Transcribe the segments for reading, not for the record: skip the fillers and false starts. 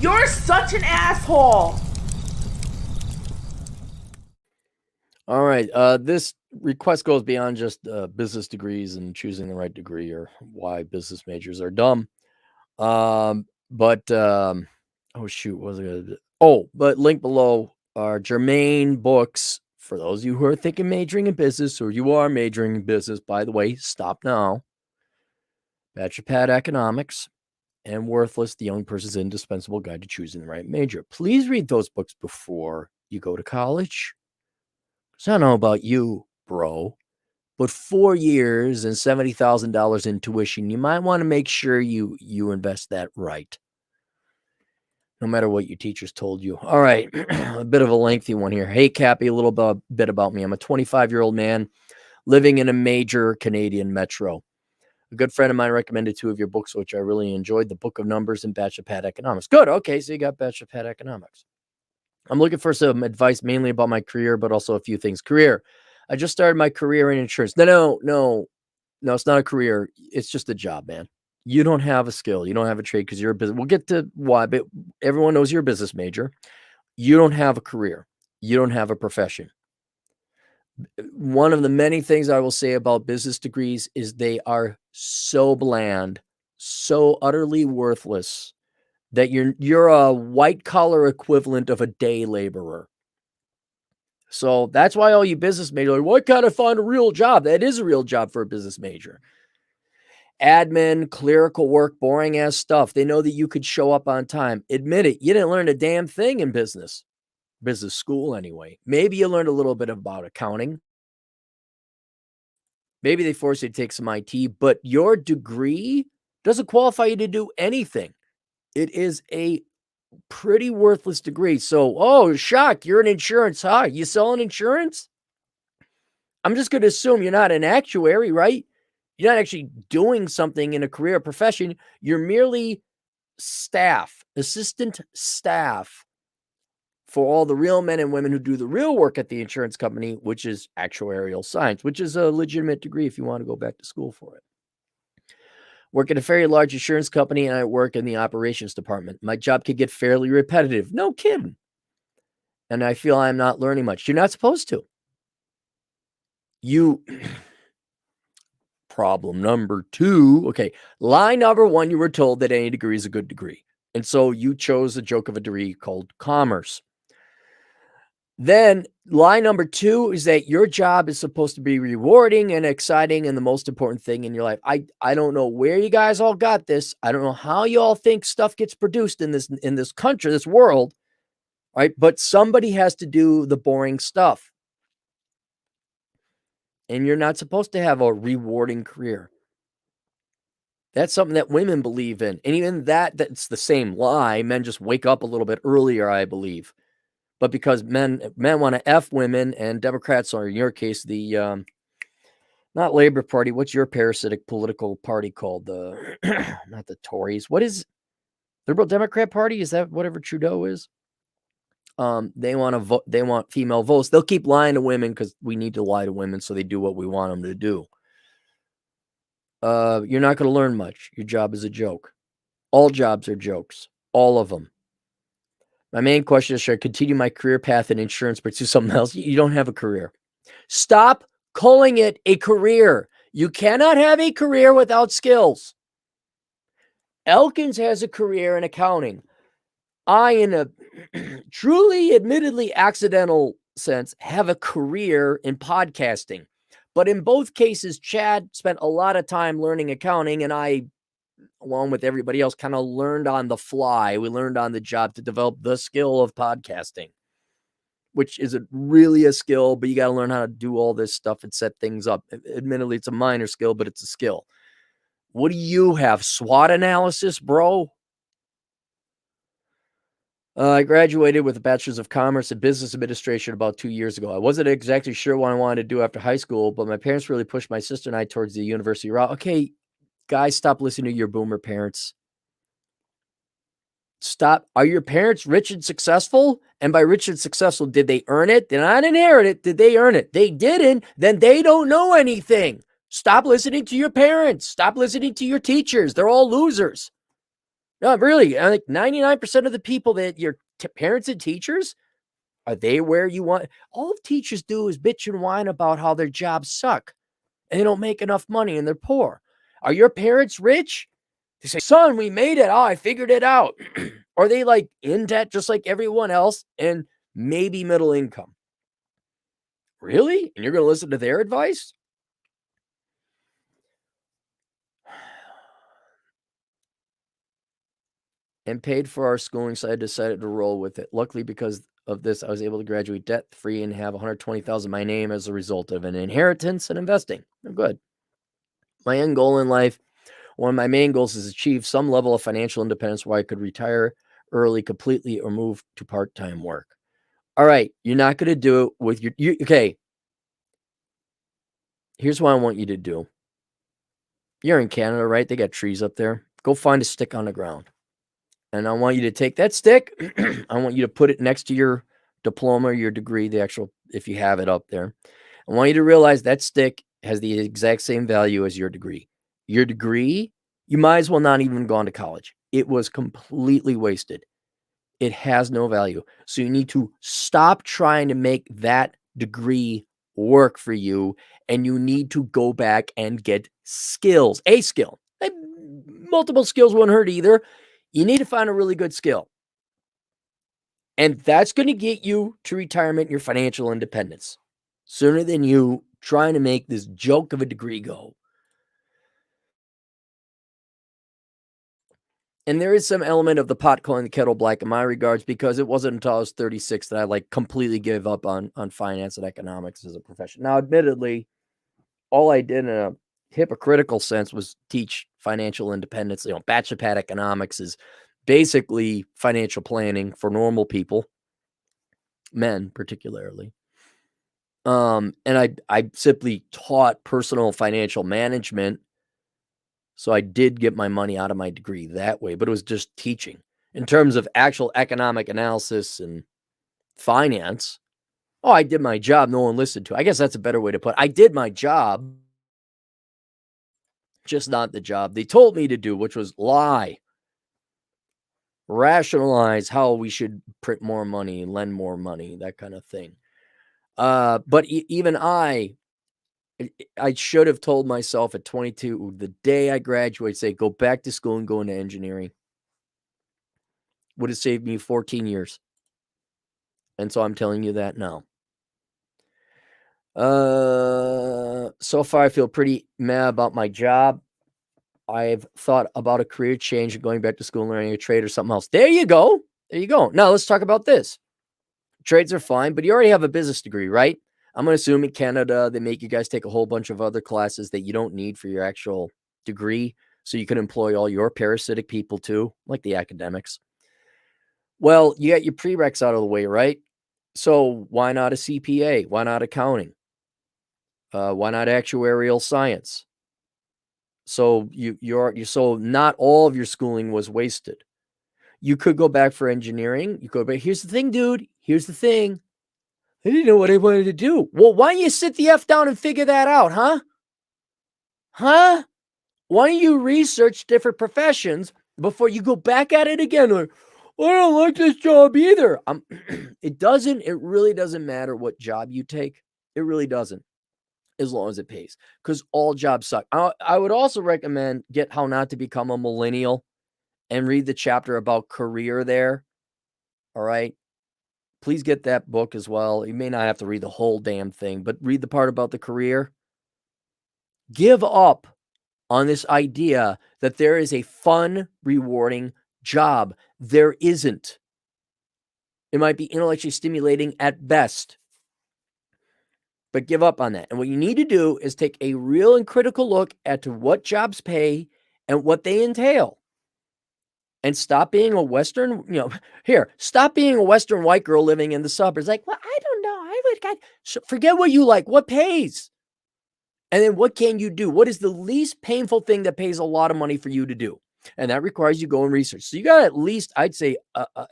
You're such an asshole. All right. This request goes beyond just business degrees and choosing the right degree or why business majors are dumb. Oh shoot, what was I gonna do? Oh, but link below are germane books for those of you who are thinking majoring in business or you are majoring in business. By the way, stop now. Bachelor Economics and Worthless, the Young Person's Indispensable Guide to Choosing the Right Major. Please read those books before you go to college. Because I don't know about you, bro, but 4 years and $70,000 in tuition, you might want to make sure you invest that right. No matter what your teachers told you. All right, a bit of a lengthy one here. Hey, Cappy, a little bit about me. I'm a 25-year-old man living in a major Canadian metro. A good friend of mine recommended 2 of your books, which I really enjoyed, The Book of Numbers and Bachelor Economics. Good. Okay, so you got Bachelor Economics. I'm looking for some advice mainly about my career, but also a few things. Career. I just started my career in insurance. No, it's not a career. It's just a job, man. You don't have a skill. You don't have a trade because you're a business. We'll get to why, but everyone knows you're a business major. You don't have a career. You don't have a profession. One of the many things I will say about business degrees is they are so bland, so utterly worthless that you're a white collar equivalent of a day laborer. So that's why all you business majors are like, why can't I find a real job? That is a real job for a business major. Admin, clerical work, boring ass stuff. They know that you could show up on time. Admit it, you didn't learn a damn thing in business school anyway. Maybe you learned a little bit about accounting. Maybe they forced you to take some IT, but your degree doesn't qualify you to do anything. It is a pretty worthless degree. So, shock, you're in insurance, huh? You selling insurance? I'm just going to assume you're not an actuary, right? You're not actually doing something in a career or profession. You're merely staff, assistant staff for all the real men and women who do the real work at the insurance company, which is actuarial science, which is a legitimate degree if you want to go back to school for it. Work at a very large insurance company, and I work in the operations department. My job could get fairly repetitive. No kidding. And I feel I'm not learning much. You're not supposed to. Problem number 2. Okay. Line number 1, you were told that any degree is a good degree. And so you chose a joke of a degree called commerce. Then line number 2 is that your job is supposed to be rewarding and exciting and the most important thing in your life. I don't know where you guys all got this. I don't know how you all think stuff gets produced in this country, this world, right? But somebody has to do the boring stuff. And you're not supposed to have a rewarding career. That's something that women believe in. And even that's the same lie. Men just wake up a little bit earlier, I believe. But because men want to F women, and Democrats are, in your case, the not Labor Party. What's your parasitic political party called? Not the Tories. What is Liberal Democrat Party? Is that whatever Trudeau is? They want to vote. They want female votes. They'll keep lying to women because we need to lie to women so they do what we want them to do. You're not going to learn much. Your job is a joke. All jobs are jokes. All of them. My main question is, should I continue my career path in insurance, pursue something else? You don't have a career. Stop calling it a career. You cannot have a career without skills. Elkins has a career in accounting. I, in a truly, admittedly accidental sense, have a career in podcasting. But in both cases, Chad spent a lot of time learning accounting, and I, along with everybody else, kind of learned on the fly. We learned on the job to develop the skill of podcasting, which isn't really a skill, but you got to learn how to do all this stuff and set things up. Admittedly, it's a minor skill, but it's a skill. What do you have? SWOT analysis, bro? I graduated with a bachelor's of commerce and business administration about 2 years ago. I wasn't exactly sure what I wanted to do after high school, but my parents really pushed my sister and I towards the university route. Okay, guys, stop listening to your boomer parents. Stop. Are your parents rich and successful? And by rich and successful, did they earn it? Did not inherit it? Did they earn it? They didn't. Then they don't know anything. Stop listening to your parents. Stop listening to your teachers. They're all losers. No, really, I think 99% of the people that your parents and teachers, are they where you want? All teachers do is bitch and whine about how their jobs suck and they don't make enough money and they're poor. Are your parents rich? They say, son, we made it. Oh, I figured it out. Are they like in debt just like everyone else and maybe middle income? Really? And you're going to listen to their advice? And paid for our schooling, so I decided to roll with it. Luckily, because of this, I was able to graduate debt-free and have $120,000 my name as a result of an inheritance and investing. I'm good. My end goal in life, one of my main goals is achieve some level of financial independence where I could retire early completely or move to part-time work. All right, you're not going to do it with okay. Here's what I want you to do. You're in Canada, right? They got trees up there. Go find a stick on the ground. And I want you to take that stick. I want you to put it next to your diploma, your degree, the actual, if you have it up there. I want you to realize that stick has the exact same value as your degree. Your degree, you might as well not even gone to college. It was completely wasted. It has no value. So you need to stop trying to make that degree work for you. And you need to go back and get skills, a skill. Multiple skills won't hurt either. You need to find a really good skill. And that's going to get you to retirement and your financial independence sooner than you trying to make this joke of a degree go. And there is some element of the pot calling the kettle black in my regards, because it wasn't until I was 36 that I like completely gave up on finance and economics as a profession. Now, admittedly, all I did in a hypocritical sense was teach financial independence. Bachelor pad economics is basically financial planning for normal people, men particularly. And I simply taught personal financial management. So I did get my money out of my degree that way, but it was just teaching. In terms of actual economic analysis and finance, I did my job. No one listened to. I guess that's a better way to put it. I did my job, just not the job they told me to do, which was lie, rationalize how we should print more money, lend more money, that kind of thing. But even I should have told myself at 22, the day I graduate, say, go back to school and go into engineering. Would have saved me 14 years. And so I'm telling you that now. So far, I feel pretty mad about my job. I've thought about a career change and going back to school and learning a trade or something else. There you go. There you go. Now let's talk about this. Trades are fine, but you already have a business degree, right? I'm going to assume in Canada, they make you guys take a whole bunch of other classes that you don't need for your actual degree, so you can employ all your parasitic people too, like the academics. Well, you got your prereqs out of the way, right? So why not a CPA? Why not accounting? Why not actuarial science? So so not all of your schooling was wasted. You could go back for engineering. You could, but here's the thing, dude. Here's the thing. I didn't know what I wanted to do. Well, why don't you sit the F down and figure that out, huh? Huh? Why don't you research different professions before you go back at it again? Like, I don't like this job either. It really doesn't matter what job you take. It really doesn't, as long as it pays, because all jobs suck. I would also recommend get How Not to Become a Millennial and read the chapter about career there. All right. Please get that book as well. You may not have to read the whole damn thing, but read the part about the career. Give up on this idea that there is a fun, rewarding job. There isn't. It might be intellectually stimulating at best, but give up on that. And what you need to do is take a real and critical look at what jobs pay and what they entail. And stop being a Western, stop being a Western white girl living in the suburbs. Like, well, I don't know. Forget what you like. What pays? And then what can you do? What is the least painful thing that pays a lot of money for you to do? And that requires you go and research. So you got at least, I'd say,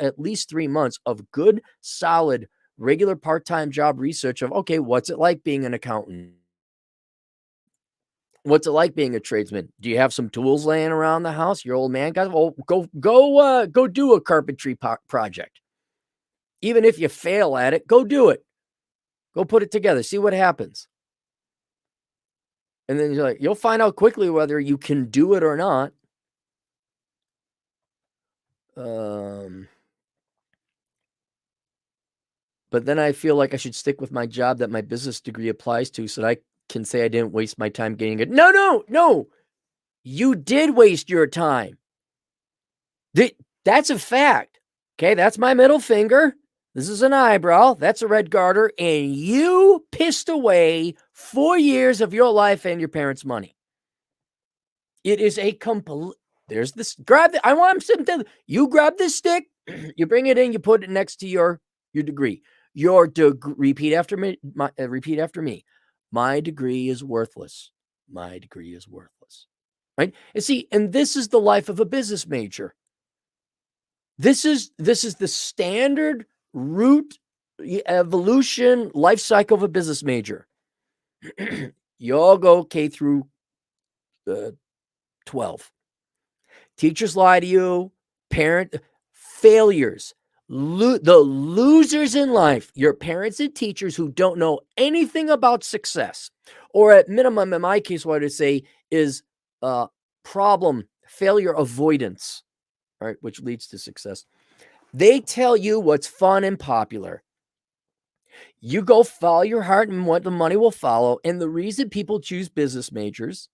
at least 3 months of good, solid, regular part-time job research of, okay, what's it like being an accountant? What's it like being a tradesman? Do you have some tools laying around the house? Your old man got, well, go do a carpentry project. Even if you fail at it, go do it. Go put it together. See what happens. And then you're like, you'll find out quickly whether you can do it or not. But then I feel like I should stick with my job that my business degree applies to so that I can say I didn't waste my time getting it. No. You did waste your time. That's a fact. Okay, that's my middle finger. This is an eyebrow. That's a red garter. And you pissed away 4 years of your life and your parents' money. It is a complete. There's this. Grab it. I want him. You grab this stick. You bring it in. You put it next to your degree. Your degree. Repeat after me. Repeat after me. My degree is worthless. My degree is worthless. Right. And see, and this is the life of a business major. This is the standard route evolution life cycle of a business major. You all go K through 12. Teachers lie to you. Parent failures. The losers in life, your parents and teachers who don't know anything about success, or at minimum, in my case, what I would say is problem failure avoidance, right, which leads to success. They tell you what's fun and popular. You go follow your heart and what the money will follow. And the reason people choose business majors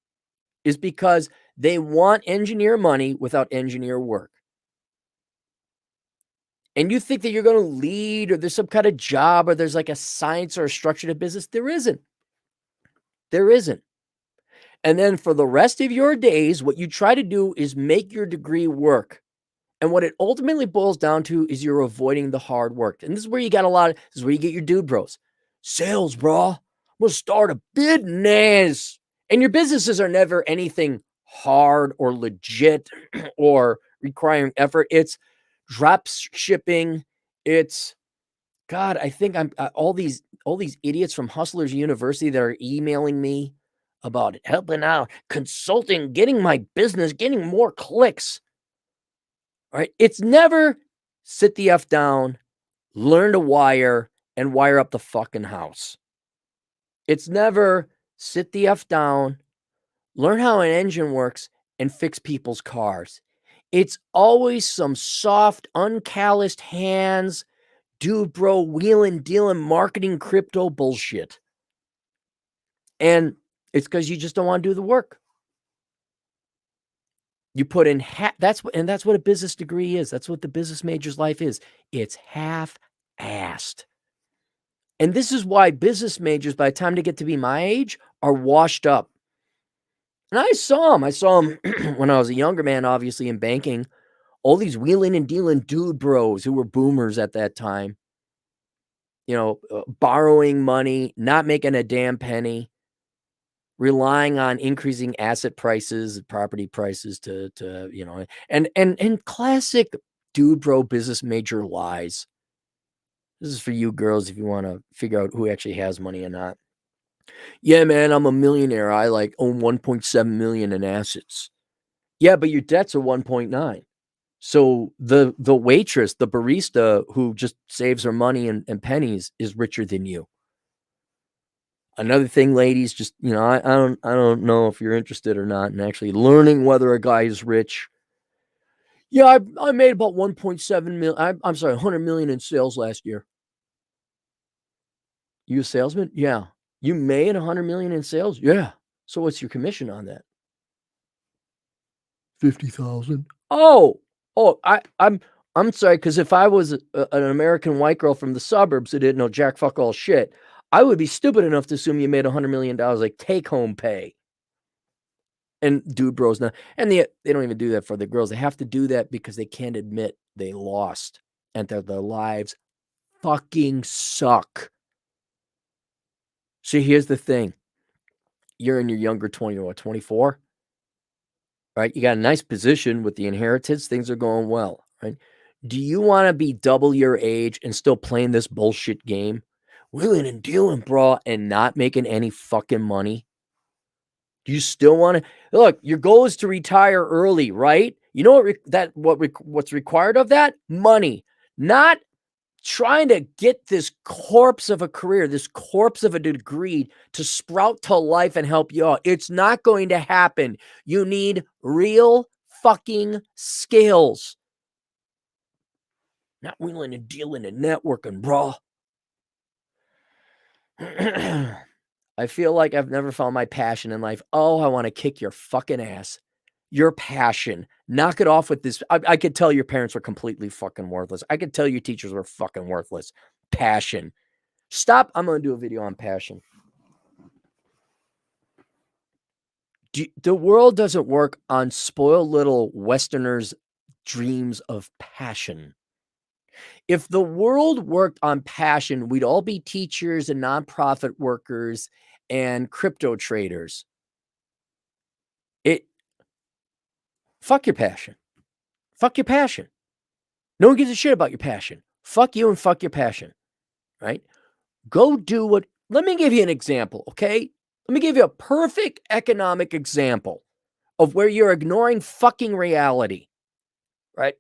is because they want engineer money without engineer work. And you think that you're going to lead or there's some kind of job or there's like a science or a structure to business. There isn't. There isn't. And then for the rest of your days, what you try to do is make your degree work. And what it ultimately boils down to is you're avoiding the hard work. And this is where you got this is where you get your dude bros. Sales, bro. I'm going to start a business. And your businesses are never anything hard or legit or requiring effort. It's drop shipping. It's, God, I think I'm all these idiots from Hustlers University that are emailing me about it, helping out, consulting, getting my business, getting more clicks. All right. It's never sit the F down, learn to wire, and wire up the fucking house. It's never sit the F down, learn how an engine works, and fix people's cars. It's always some soft, uncalloused hands, dude, bro, wheeling, dealing, marketing, crypto bullshit. And it's because you just don't want to do the work. You put in that's what a business degree is. That's what the business major's life is. It's half-assed. And this is why business majors, by the time they get to be my age, are washed up. And I saw them when I was a younger man, obviously in banking. All these wheeling and dealing dude bros who were boomers at that time, borrowing money, not making a damn penny, relying on increasing asset prices, property prices to and classic dude bro business major lies. This is for you girls if you want to figure out who actually has money or not. Yeah, man, I'm a millionaire. I own 1.7 million in assets. Yeah, but your debts are 1.9. So the waitress, the barista who just saves her money and pennies is richer than you. Another thing, ladies, just, I don't know if you're interested or not in actually learning whether a guy is rich. Yeah, I made about 1.7 million. I'm sorry, 100 million in sales last year. You a salesman? Yeah. You made 100 million in sales? Yeah. So what's your commission on that? 50,000. Oh, I'm sorry, because if I was an American white girl from the suburbs who didn't know jack fuck all shit, I would be stupid enough to assume you made $100 million take home pay. And dude bros now, and they don't even do that for the girls. They have to do that because they can't admit they lost and that their lives fucking suck. See, here's the thing. You're in your younger 24, right? You got a nice position with the inheritance. Things are going well, right? Do you want to be double your age and still playing this bullshit game? Wheeling and dealing, bro, and not making any fucking money? Do you still want to look? Your goal is to retire early, right? You know what's required of that? Money, not trying to get this corpse of a career, this corpse of a degree to sprout to life and help you out. It's not going to happen. You need real fucking skills. Not willing to deal in the networking, bro. I feel like I've never found my passion in life. Oh, I want to kick your fucking ass. Your passion. Knock it off with this. I could tell your parents were completely fucking worthless. I could tell your teachers were fucking worthless. Passion. Stop. I'm going to do a video on passion. The world doesn't work on spoiled little Westerners' dreams of passion. If the world worked on passion, we'd all be teachers and nonprofit workers and crypto traders. Fuck your passion. Fuck your passion. No one gives a shit about your passion. Fuck you and fuck your passion, right? Go do what, let me give you an example, okay? Let me give you a perfect economic example of where you're ignoring fucking reality, right?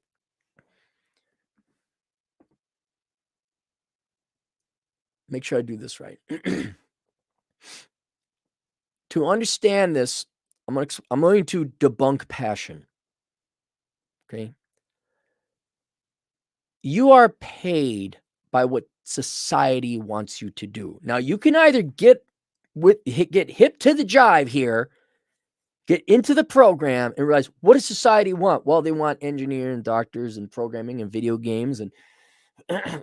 Make sure I do this right. To understand this, I'm going to debunk passion, okay? You are paid by what society wants you to do. Now, you can either get hip to the jive here, get into the program and realize, what does society want? Well, they want engineers and doctors and programming and video games and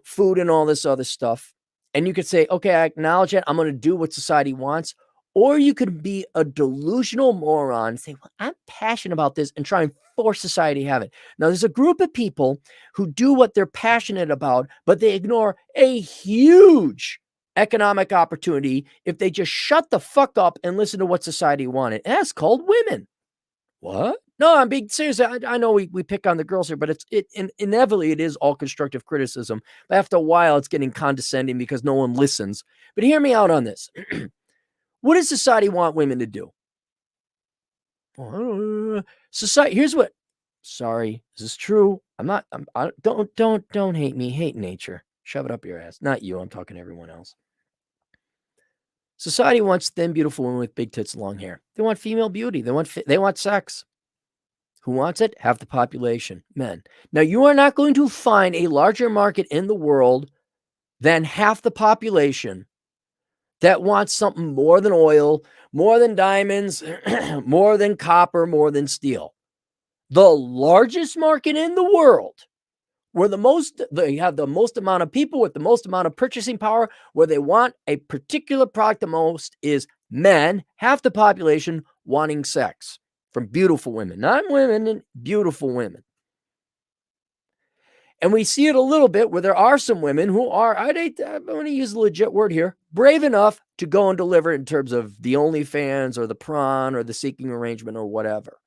food and all this other stuff. And you could say, okay, I acknowledge it. I'm going to do what society wants. Or you could be a delusional moron and say, well, I'm passionate about this and try and force society to have it. Now, there's a group of people who do what they're passionate about, but they ignore a huge economic opportunity if they just shut the fuck up and listen to what society wanted. And that's called women. What? No, I'm being serious. I know we pick on the girls here, but inevitably it is all constructive criticism. But after a while, it's getting condescending because no one listens. But hear me out on this. What does society want women to do? Society. Here's what. Sorry, is this true? Don't hate me. Hate nature. Shove it up your ass. Not you. I'm talking to everyone else. Society wants thin, beautiful women with big tits and long hair. They want female beauty. They want sex. Who wants it? Half the population, men. Now, you are not going to find a larger market in the world than half the population that wants something more than oil, more than diamonds, more than copper, more than steel. The largest market in the world, where they have the most amount of people with the most amount of purchasing power, where they want a particular product the most, is men, half the population, wanting sex from beautiful women, not women, beautiful women. And we see it a little bit where there are some women who are, I'm going to use a legit word here, brave enough to go and deliver in terms of the OnlyFans or the prawn or the seeking arrangement or whatever.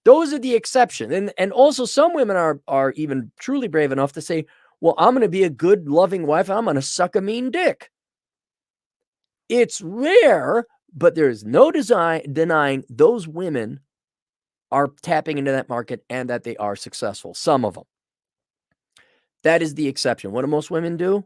Those are the exception. And also some women are even truly brave enough to say, well, I'm going to be a good, loving wife. I'm going to suck a mean dick. It's rare, but there's no denying those women are tapping into that market and that they are successful. Some of them. That is the exception. What do most women do?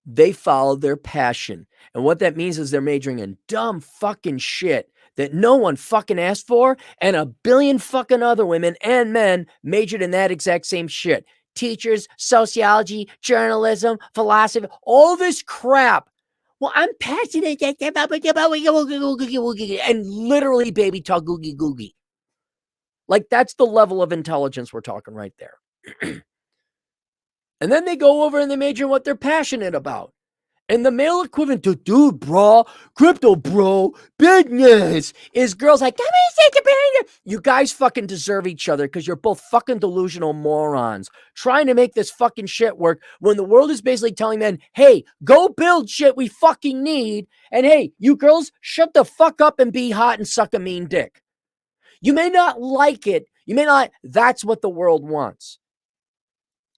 They follow their passion. And what that means is they're majoring in dumb fucking shit that no one fucking asked for. And a billion fucking other women and men majored in that exact same shit. Teachers, sociology, journalism, philosophy, all this crap. Well, I'm passionate about and literally baby talk googie googie. Like that's the level of intelligence we're talking right there. And then they go over and they major in what they're passionate about. And the male equivalent to, dude, bro, crypto, bro, business, is girls like, you guys fucking deserve each other because you're both fucking delusional morons trying to make this fucking shit work when the world is basically telling men, hey, go build shit we fucking need. And hey, you girls, shut the fuck up and be hot and suck a mean dick. You may not like it. You may not. That's what the world wants.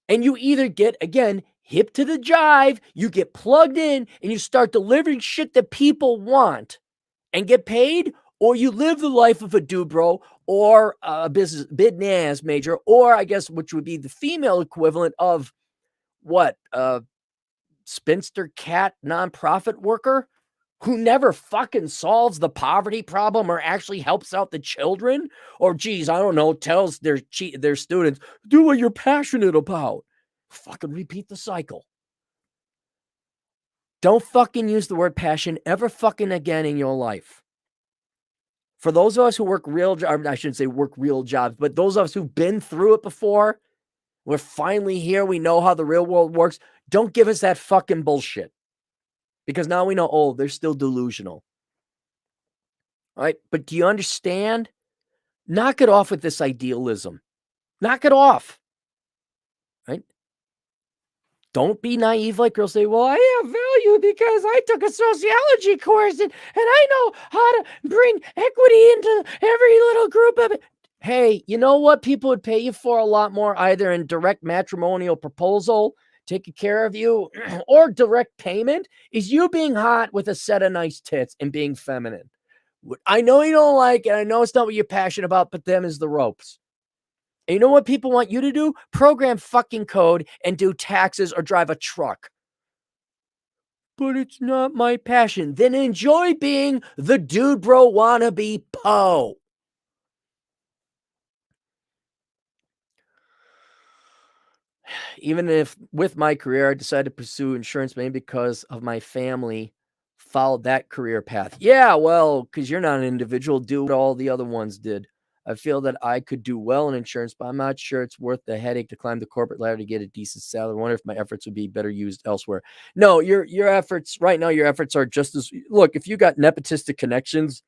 And you either get, again, hip to the jive, you get plugged in, and you start delivering shit that people want and get paid, or you live the life of a dude bro or a business major, or I guess which would be the female equivalent of what? Spinster cat nonprofit worker who never fucking solves the poverty problem or actually helps out the children, or geez, I don't know, tells their students, do what you're passionate about. Fucking repeat the cycle. Don't fucking use the word passion ever fucking again in your life. For those of us who work real jobs, I shouldn't say work real jobs, but those of us who've been through it before, we're finally here, we know how the real world works. Don't give us that fucking bullshit. Because now we know, oh, they're still delusional. All right? But do you understand? Knock it off with this idealism. Knock it off. Right? Don't be naive like girls say, well, I have value because I took a sociology course and I know how to bring equity into every little group of it. Hey, you know what people would pay you for a lot more, either in direct matrimonial proposal, taking care of you, or direct payment, is you being hot with a set of nice tits and being feminine. I know you don't like it. I know it's not what you're passionate about, but them is the ropes. And you know what people want you to do? Program fucking code and do taxes or drive a truck. But it's not my passion. Then enjoy being the dude bro wannabe Poe. Even if with my career, I decided to pursue insurance mainly because of my family followed that career path. Yeah, well, because you're not an individual, do what all the other ones did. I feel that I could do well in insurance, but I'm not sure it's worth the headache to climb the corporate ladder to get a decent salary. I wonder if my efforts would be better used elsewhere. No, your efforts right now, your efforts are just as look, if you got nepotistic connections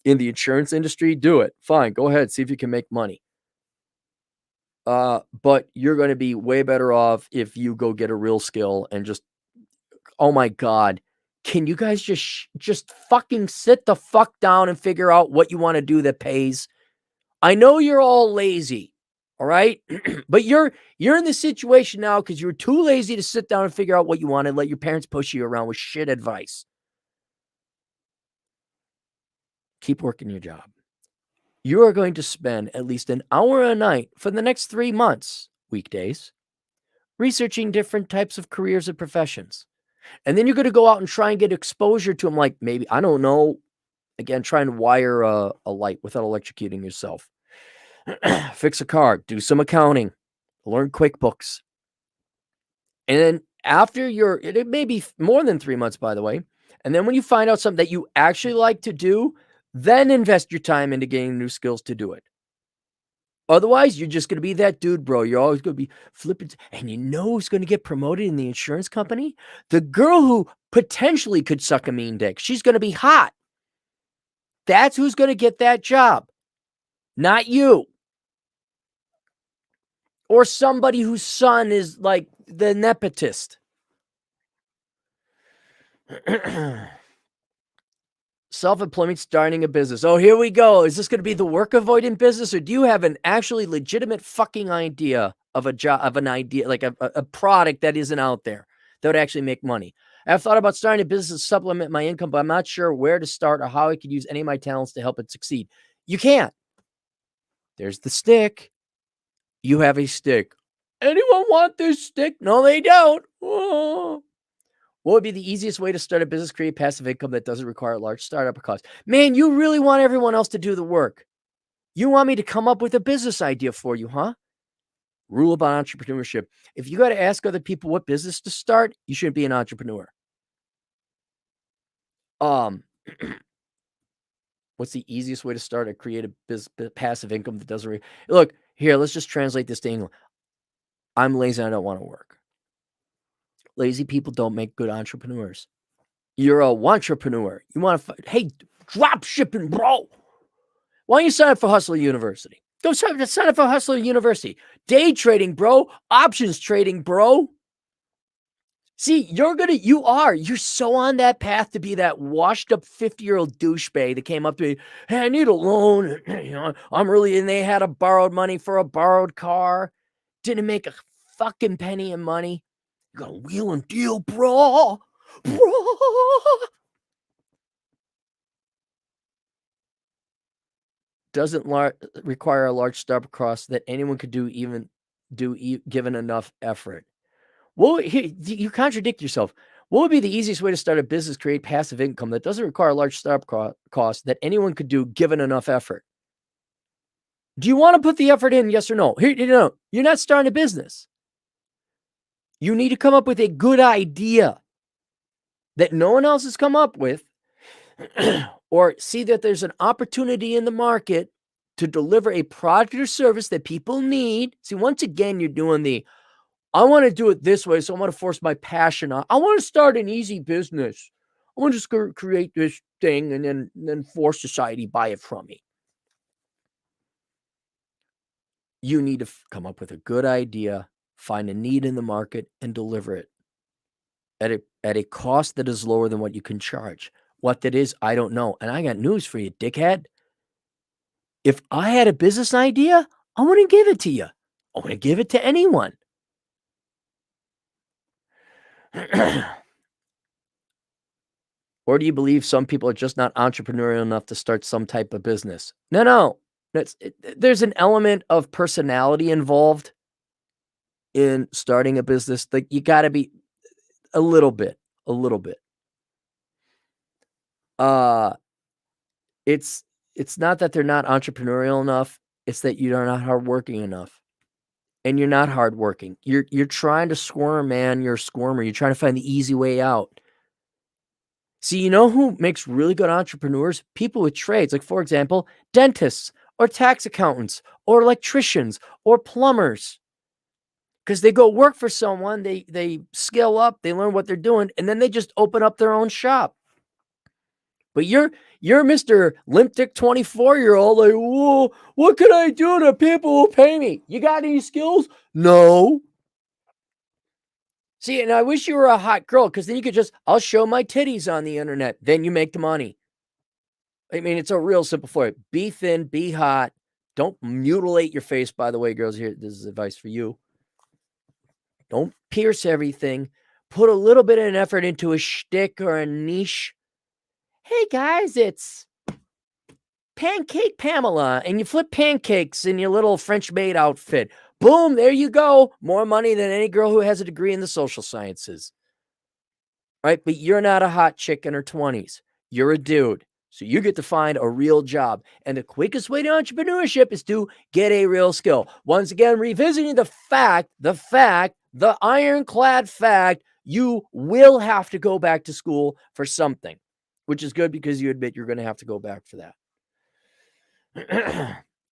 in the insurance industry, do it. Fine, go ahead, see if you can make money. But you're going to be way better off if you go get a real skill and just, oh my God, can you guys just fucking sit the fuck down and figure out what you want to do that pays? I know you're all lazy, all right? But you're in this situation now because you're too lazy to sit down and figure out what you want and let your parents push you around with shit advice. Keep working your job. You are going to spend at least an hour a night for the next 3 months, weekdays, researching different types of careers and professions. And then you're going to go out and try and get exposure to them, like maybe, I don't know, again, try and wire a light without electrocuting yourself. Fix a car, do some accounting, learn QuickBooks. And then after it may be more than 3 months, by the way. And then when you find out something that you actually like to do, then invest your time into gaining new skills to do it. Otherwise, you're just going to be that dude, bro. You're always going to be flipping. And you know who's going to get promoted in the insurance company? The girl who potentially could suck a mean dick. She's going to be hot. That's who's going to get that job. Not you. Or somebody whose son is like the nepotist. Self-employment, starting a business. Oh, here we go. Is this going to be the work avoidant business, or do you have an actually legitimate fucking idea of a job, of an idea, like a product that isn't out there that would actually make money? I've thought about starting a business to supplement my income, but I'm not sure where to start or how I could use any of my talents to help it succeed. You can't. There's the stick. You have a stick. Anyone want this stick? No, they don't. Oh. What would be the easiest way to start a business, create passive income that doesn't require a large startup cost? Man, you really want everyone else to do the work. You want me to come up with a business idea for you, huh? Rule about entrepreneurship. If you got to ask other people what business to start, you shouldn't be an entrepreneur. What's the easiest way to start or create a passive income that doesn't look here? Let's just translate this to English. I'm lazy. I don't want to work. Lazy people don't make good entrepreneurs. You're a wantrepreneur. You want to, hey, drop shipping, bro. Why don't you sign up for Hustler University? Go sign up for Hustler University. Day trading, bro. Options trading, bro. See, you're so on that path to be that washed up 50-year-old douchebag that came up to me, hey, I need a loan. And they had a borrowed money for a borrowed car. Didn't make a fucking penny of money. You got a wheel and deal, bro. Bro. doesn't require a large startup cost that anyone could given enough effort. Well, you contradict yourself. What would be the easiest way to start a business, create passive income that doesn't require a large startup cost that anyone could do given enough effort? Do you want to put the effort in? Yes or no? Here, you're not starting a business. You need to come up with a good idea that no one else has come up with, or see that there's an opportunity in the market to deliver a product or service that people need. See, once again, you're doing I want to do it this way, so I want to force my passion on. I want to start an easy business. I want to just create this thing and then force society buy it from me. You need to come up with a good idea, find a need in the market, and deliver it at a cost that is lower than what you can charge. What that is, I don't know. And I got news for you, dickhead. If I had a business idea, I wouldn't give it to you. I wouldn't give it to anyone. Or do you believe some people are just not entrepreneurial enough to start some type of business? No. There's an element of personality involved in starting a business. Like, you got to be a little bit. It's not that they're not entrepreneurial enough. It's that you're not hardworking enough. And you're not hardworking. You're trying to squirm, man. You're a squirmer. You're trying to find the easy way out. See, you know who makes really good entrepreneurs? People with trades. Like, for example, dentists or tax accountants or electricians or plumbers. Because they go work for someone, they skill up, they learn what they're doing, and then they just open up their own shop. But you're Mr. Limp Dick 24-year-old, like, whoa, what can I do that people will pay me? You got any skills? No. See, and I wish you were a hot girl, because then you could I'll show my titties on the internet. Then you make the money. I mean, it's a real simple formula. Be thin, be hot. Don't mutilate your face, by the way, girls. Here, this is advice for you. Don't pierce everything. Put a little bit of an effort into a shtick or a niche. Hey, guys, it's Pancake Pamela, and you flip pancakes in your little French maid outfit. Boom, there you go. More money than any girl who has a degree in the social sciences. Right? But you're not a hot chick in her 20s. You're a dude. So you get to find a real job. And the quickest way to entrepreneurship is to get a real skill. Once again, revisiting the ironclad fact, you will have to go back to school for something, which is good because you admit you're going to have to go back for that.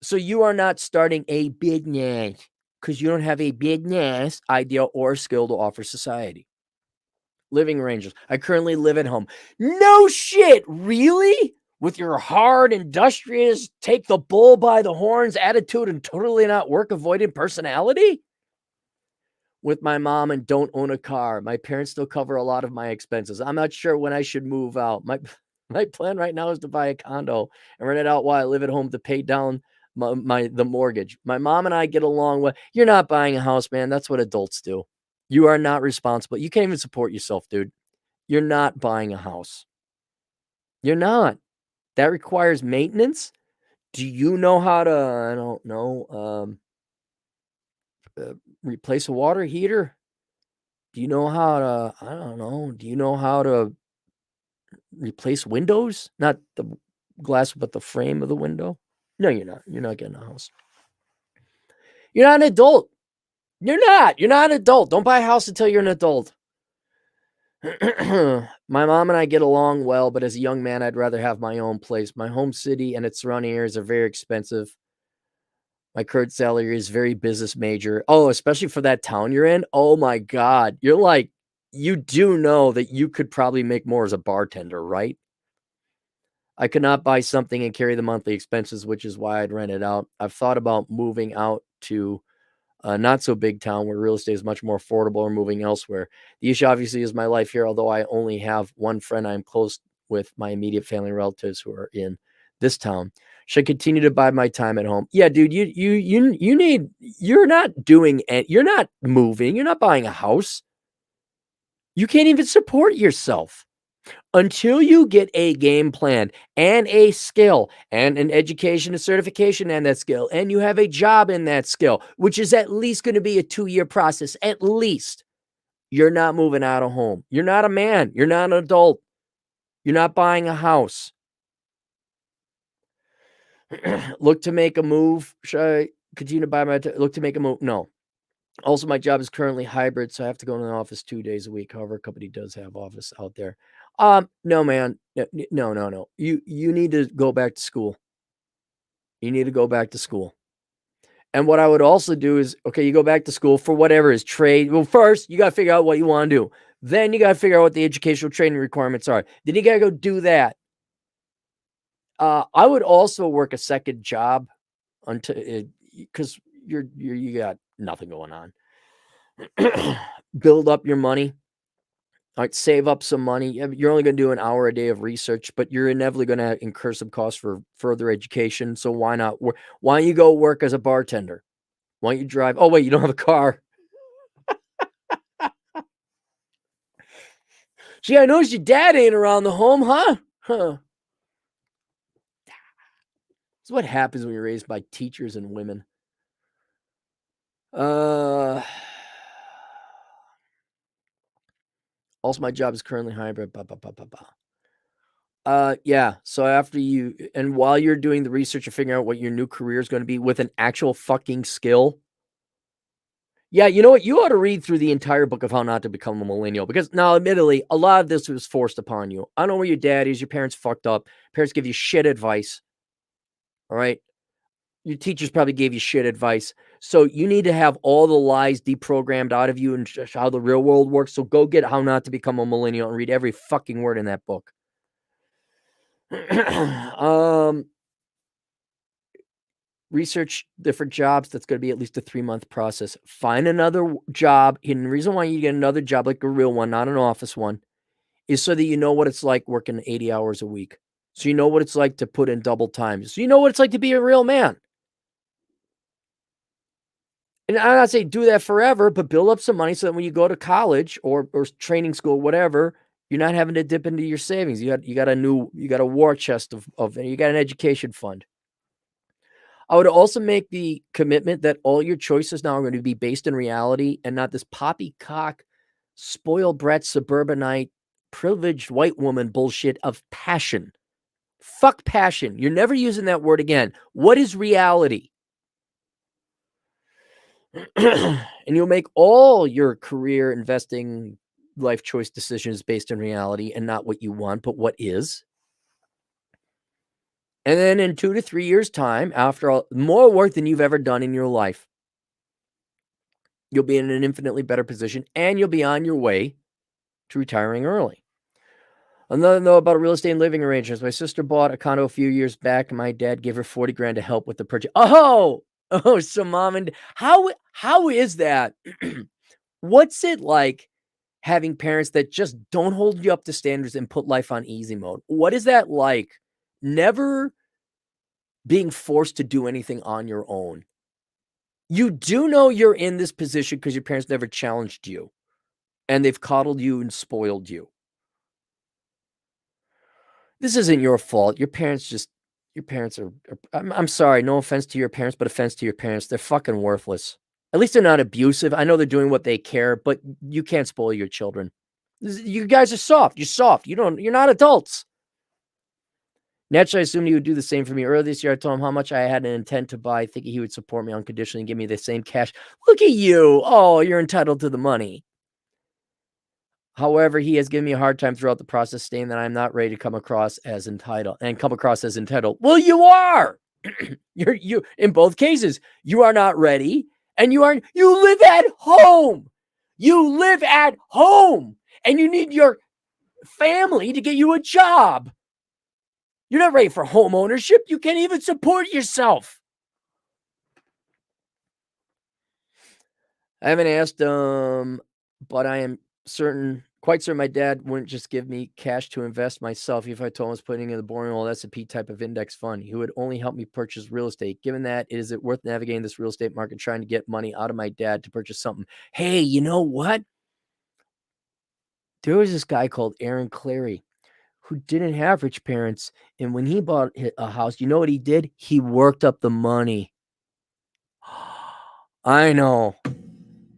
So you are not starting a business because you don't have a business idea or skill to offer society. Living arrangements. I currently live at home. No shit, really? With your hard, industrious, take the bull by the horns attitude and totally not work-avoidant personality? With my mom and don't own a car. My parents still cover a lot of my expenses. I'm not sure when I should move out. My plan right now is to buy a condo and rent it out while I live at home to pay down the mortgage. My mom and I get along well. You're not buying a house, man. That's what adults do. You are not responsible. You can't even support yourself, dude. You're not buying a house. You're not. That requires maintenance. Do you know how to, I don't know, replace a water heater? Do you know how to, I don't know, do you know how to replace windows? Not the glass, but the frame of the window? No, you're not. You're not getting a house. You're not an adult. You're not. You're not an adult. Don't buy a house until you're an adult. My mom and I get along well, but as a young man, I'd rather have my own place. My home city and its surrounding areas are very expensive. My current salary is very business major. Oh, especially for that town you're in. Oh my God. You're like, you do know that you could probably make more as a bartender, right? I could not buy something and carry the monthly expenses, which is why I'd rent it out. I've thought about moving out to not so big town where real estate is much more affordable, or moving elsewhere. The issue obviously is my life here, although I only have one friend I'm close with, my immediate family relatives who are in this town. Should I continue to bide my time at home? Yeah, dude, you're not doing it. You're not moving. You're not buying a house. You can't even support yourself. Until you get a game plan and a skill and an education and certification and that skill, and you have a job in that skill, which is at least going to be a 2-year process, at least, you're not moving out of home. You're not a man. You're not an adult. You're not buying a house. Look to make a move. Should I continue to buy my look to make a move? No. Also, my job is currently hybrid, so I have to go in the office 2 days a week. However, a company does have office out there. No, man. No. You need to go back to school. You need to go back to school. And what I would also do is, okay, you go back to school for whatever is trade. Well, first, you got to figure out what you want to do. Then you got to figure out what the educational training requirements are. Then you got to go do that. I would also work a second job until because you got nothing going on. Build up your money. All right, save up some money. You're only going to do an hour a day of research, but you're inevitably going to incur some costs for further education. So why not? Why don't you go work as a bartender? Why don't you drive? Oh, wait, you don't have a car. Gee, I noticed your dad ain't around the home, huh? Huh. That's what happens when you're raised by teachers and women. Also, my job is currently hybrid. Yeah. So after you, and while you're doing the research and figuring out what your new career is going to be with an actual fucking skill. Yeah, you know what? You ought to read through the entire book of How Not to Become a Millennial, because now, admittedly, a lot of this was forced upon you. I don't know where your dad is. Your parents fucked up. Parents give you shit advice. All right. Your teachers probably gave you shit advice. So you need to have all the lies deprogrammed out of you and how the real world works. So go get How Not to Become a Millennial and read every fucking word in that book. Research different jobs. That's going to be at least a 3-month process. Find another job. And the reason why you get another job, like a real one, not an office one, is so that you know what it's like working 80 hours a week. So you know what it's like to put in double time. So you know what it's like to be a real man. And I'm not saying do that forever, but build up some money so that when you go to college or training school, whatever, you're not having to dip into your savings. You got a war chest of you got an education fund. I would also make the commitment that all your choices now are going to be based in reality and not this poppycock, spoiled brat, suburbanite, privileged white woman bullshit of passion. Fuck passion. You're never using that word again. What is reality? And you'll make all your career investing life choice decisions based on reality and not what you want, but what is. And then in 2 to 3 years' time, after more work than you've ever done in your life, you'll be in an infinitely better position and you'll be on your way to retiring early. Another note about real estate and living arrangements. My sister bought a condo a few years back and my dad gave her 40 grand to help with the purchase. Oh, so mom and how is that? What's it like having parents that just don't hold you up to standards and put life on easy mode? What is that like? Never being forced to do anything on your own. You do know you're in this position because your parents never challenged you and they've coddled you and spoiled you. This isn't your fault. Your parents are, I'm sorry, no offense to your parents, but offense to your parents. They're fucking worthless. At least they're not abusive. I know they're doing what they care, but you can't spoil your children. You guys are soft. You're soft. You're not adults. Naturally, I assumed he would do the same for me. Earlier this year, I told him how much I had an intent to buy, thinking he would support me unconditionally and give me the same cash. Look at you. Oh, you're entitled to the money. However, he has given me a hard time throughout the process, stating that I'm not ready to come across as entitled. Well, you are. You in both cases, you are not ready, and you live at home. You live at home, and you need your family to get you a job. You're not ready for home ownership. You can't even support yourself. I haven't asked but I am quite certain my dad wouldn't just give me cash to invest myself if I told him I was putting in the boring old S&P type of index fund. He would only help me purchase real estate. Given that, is it worth navigating this real estate market trying to get money out of my dad to purchase something? Hey, you know what? There was this guy called Aaron Clary who didn't have rich parents. And when he bought a house, you know what he did? He worked up the money. I know.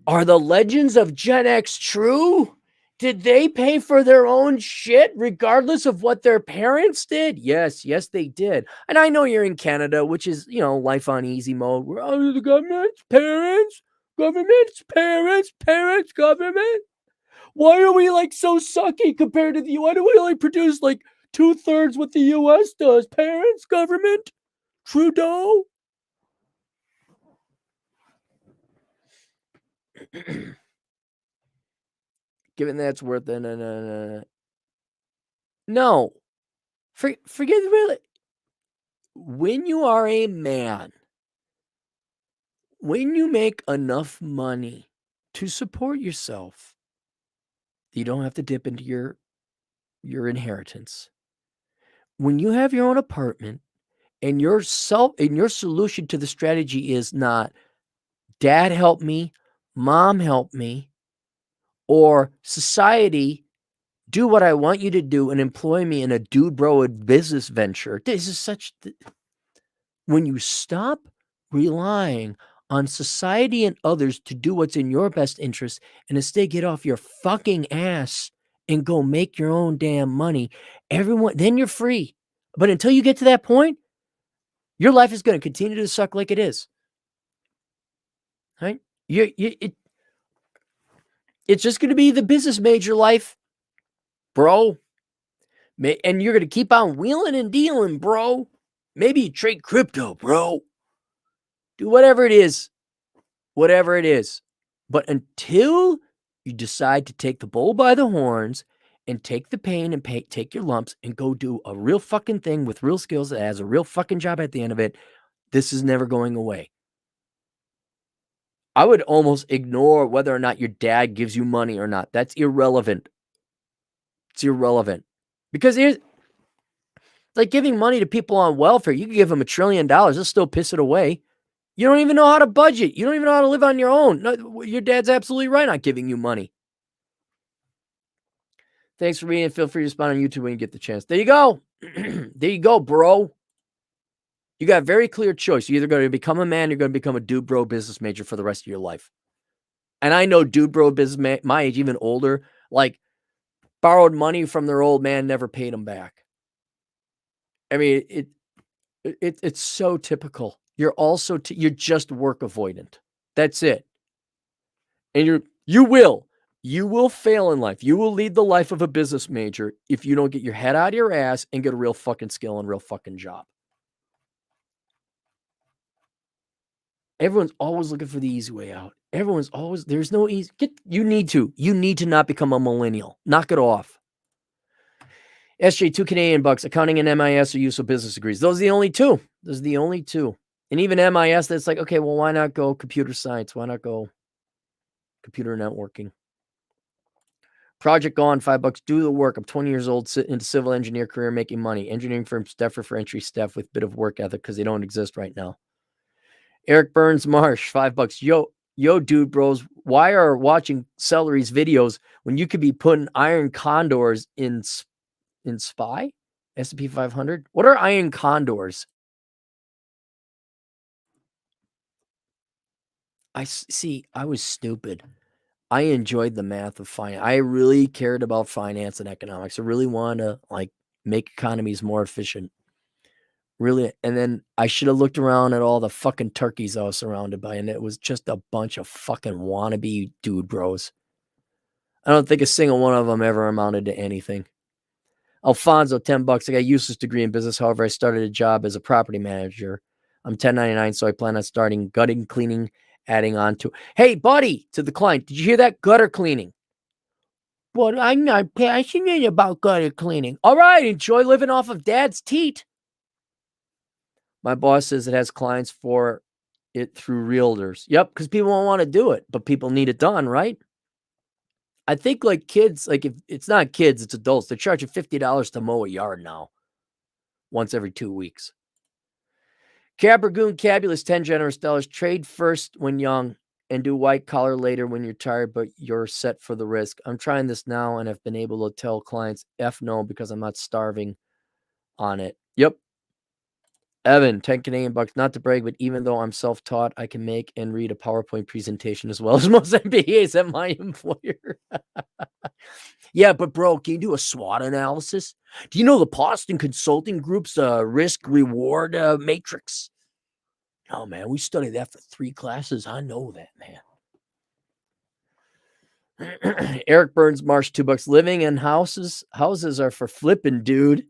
Are the legends of Gen X true? Did they pay for their own shit regardless of what their parents did? Yes, they did. And I know you're in Canada, which is, life on easy mode. We're under the government's parents, parents, government. Why are we like so sucky compared to the Why do we only produce like 2/3 what the US does? Parents, government, Trudeau. Given that's worth no. Forget really. When you are a man, when you make enough money to support yourself, you don't have to dip into your inheritance. When you have your own apartment and your solution to the strategy is not dad help me, mom help me, or society do what I want you to do and employ me in a dude bro business venture. This is when you stop relying on society and others to do what's in your best interest and instead get off your fucking ass and go make your own damn money, then you're free. But until you get to that point, your life is going to continue to suck like it is. Right? It's just going to be the business major life, bro. And you're going to keep on wheeling and dealing, bro. Maybe you trade crypto, bro. Do whatever it is. But until you decide to take the bull by the horns and take the pain and take your lumps and go do a real fucking thing with real skills that has a real fucking job at the end of it, this is never going away. I would almost ignore whether or not your dad gives you money or not. That's irrelevant. It's irrelevant. Because it's like giving money to people on welfare. You can give them $1 trillion. They'll still piss it away. You don't even know how to budget. You don't even know how to live on your own. No, your dad's absolutely right on giving you money. Thanks for being. Feel free to respond on YouTube when you get the chance. There you go. There you go, bro. You got a very clear choice. You're either going to become a man, or you're going to become a dude bro business major for the rest of your life. And I know dude bro business my age, even older, like borrowed money from their old man, never paid them back. I mean, it's so typical. You're also you're just work avoidant. That's it. And you will fail in life. You will lead the life of a business major if you don't get your head out of your ass and get a real fucking skill and real fucking job. Everyone's always looking for the easy way out. There's no easy. You need to not become a millennial. Knock it off. SJ, 2 Canadian bucks, accounting and MIS or use of business degrees. Those are the only two. And even MIS, that's like, okay, well, why not go computer science? Why not go computer networking? Project Gone, $5. Do the work. I'm 20 years old, sitting into civil engineer career, making money. Engineering firm staffer for entry staff with bit of work ethic because they don't exist right now. Eric Burns Marsh, $5. Yo, dude, bros, why are watching Celery's videos when you could be putting iron condors in SPY? S&P 500? What are iron condors? I was stupid. I enjoyed the math of finance. I really cared about finance and economics. I really wanted to make economies more efficient. Really. And then I should have looked around at all the fucking turkeys I was surrounded by, and it was just a bunch of fucking wannabe dude bros. I don't think a single one of them ever amounted to anything. Alfonso, $10. I got a useless degree in business. However, I started a job as a property manager. I'm 1099, so I plan on starting gutting, cleaning, adding on to. Hey, buddy, to the client, did you hear that? Gutter cleaning. Well, I'm not passionate about gutter cleaning. All right, enjoy living off of dad's teat. My boss says it has clients for it through realtors. Yep, because people won't want to do it, but people need it done, right? I think kids, if it's not kids, it's adults. They're charging $50 to mow a yard now. Once every 2 weeks. Cabragoon Cabulous, $10 generous. Trade first when young. and do white collar later when you're tired, but you're set for the risk. I'm trying this now and I've been able to tell clients F no because I'm not starving on it. Yep. Evan, 10 Canadian bucks, not to brag, but even though I'm self-taught, I can make and read a PowerPoint presentation as well as most MBAs at my employer. Yeah, but bro, can you do a SWOT analysis? Do you know the Boston Consulting Group's risk-reward matrix? Oh, man, we studied that for 3 classes. I know that, man. Eric Burns, Marsh, $2. Living in houses are for flipping, dude.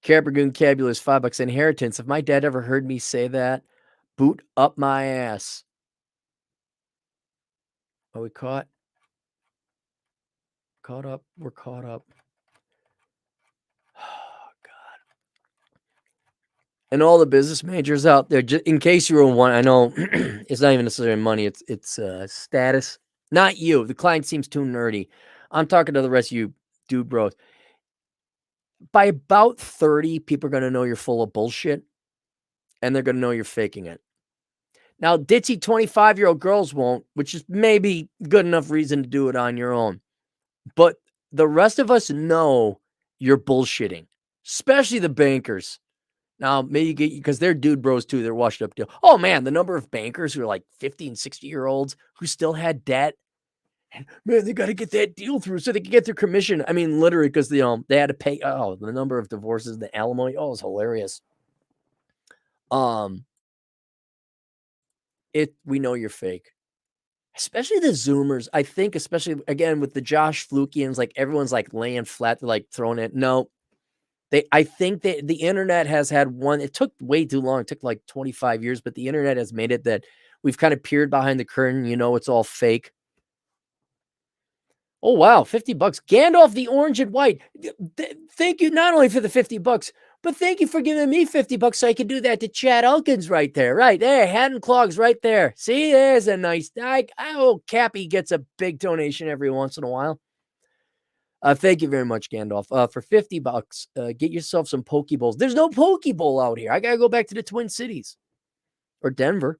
Caprigoon Cabulous, $5. Inheritance. If my dad ever heard me say that, boot up my ass. Are we caught? Caught up? We're caught up. Oh, God. And all the business majors out there, just in case you were one, I know it's not even necessarily money, it's status. Not you. The client seems too nerdy. I'm talking to the rest of you dude bros. By about 30, people are going to know you're full of bullshit, and they're going to know you're faking it. Now, ditzy 25-year-old girls won't, which is maybe good enough reason to do it on your own. But the rest of us know you're bullshitting, especially the bankers. Now, maybe because they're dude bros too. They're washed up deal. Oh, man, the number of bankers who are like 50 and 60-year-olds who still had debt. Man, they got to get that deal through so they can get their commission. I mean, literally, because they had to pay. Oh, the number of divorces, the alimony. Oh, it's hilarious. We know you're fake, especially the Zoomers. I think, especially again with the Josh Flukians, like everyone's like laying flat, they're like throwing it. No, I think that the internet has had one. It took way too long. It took like 25 years, but the internet has made it that we've kind of peered behind the curtain. You know, it's all fake. Oh, wow. $50. Gandalf the orange and white. Thank you not only for the $50, but thank you for giving me $50 so I can do that to Chad Elkins right there. Right there. Hat and Clogs right there. See, there's a nice. Cappy gets a big donation every once in a while. Thank you very much, Gandalf. For $50, get yourself some Pokeballs. There's no Pokeball out here. I got to go back to the Twin Cities or Denver.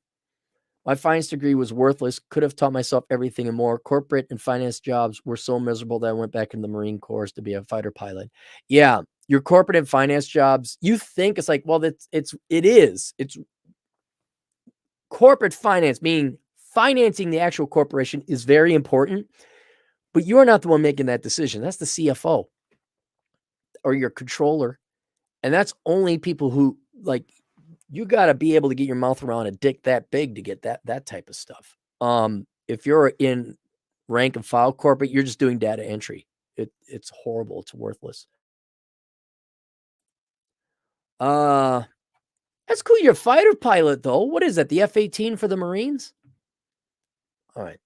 My finance degree was worthless. Could have taught myself everything and more. Corporate and finance jobs were so miserable that I went back in the Marine Corps to be a fighter pilot. Yeah, your corporate and finance jobs, you think it's like, well, it is. It's corporate finance, meaning financing the actual corporation is very important, but you are not the one making that decision. That's the CFO or your controller. And that's only people who like, you got to be able to get your mouth around a dick that big to get that type of stuff. If you're in rank and file corporate, you're just doing data entry. It's horrible. It's worthless. That's cool. You're a fighter pilot, though. What is that? The F-18 for the Marines? All right.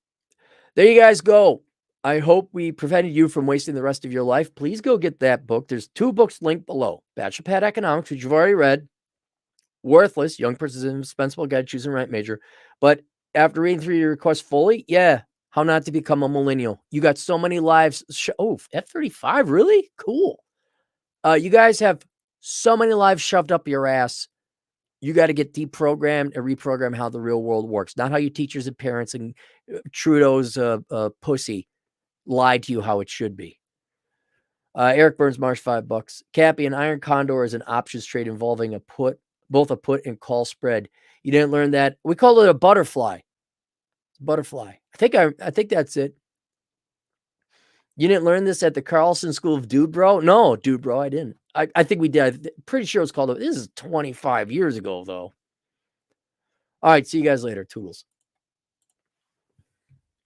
There you guys go. I hope we prevented you from wasting the rest of your life. Please go get that book. There's 2 books linked below. Bachelor Pad Economics, which you've already read. Worthless, Young Person's Indispensable Guide to Choosing the Right Major. But after reading through your request fully, yeah, how not to become a millennial. You got so many lives. F-35, really? Cool. You guys have so many lives shoved up your ass. You got to get deprogrammed and reprogram how the real world works. Not how you teachers and parents and Trudeau's pussy lied to you how it should be. Eric Burns, Marsh, $5. Cappy, an iron condor is an options trade involving both a put and call spread. You didn't learn that. We call it a butterfly. Butterfly. I think that's it. You didn't learn this at the Carlson School of Dude Bro? No, Dude Bro, I didn't. I think we did. I'm pretty sure it was called. This is 25 years ago, though. All right, see you guys later. Toodles.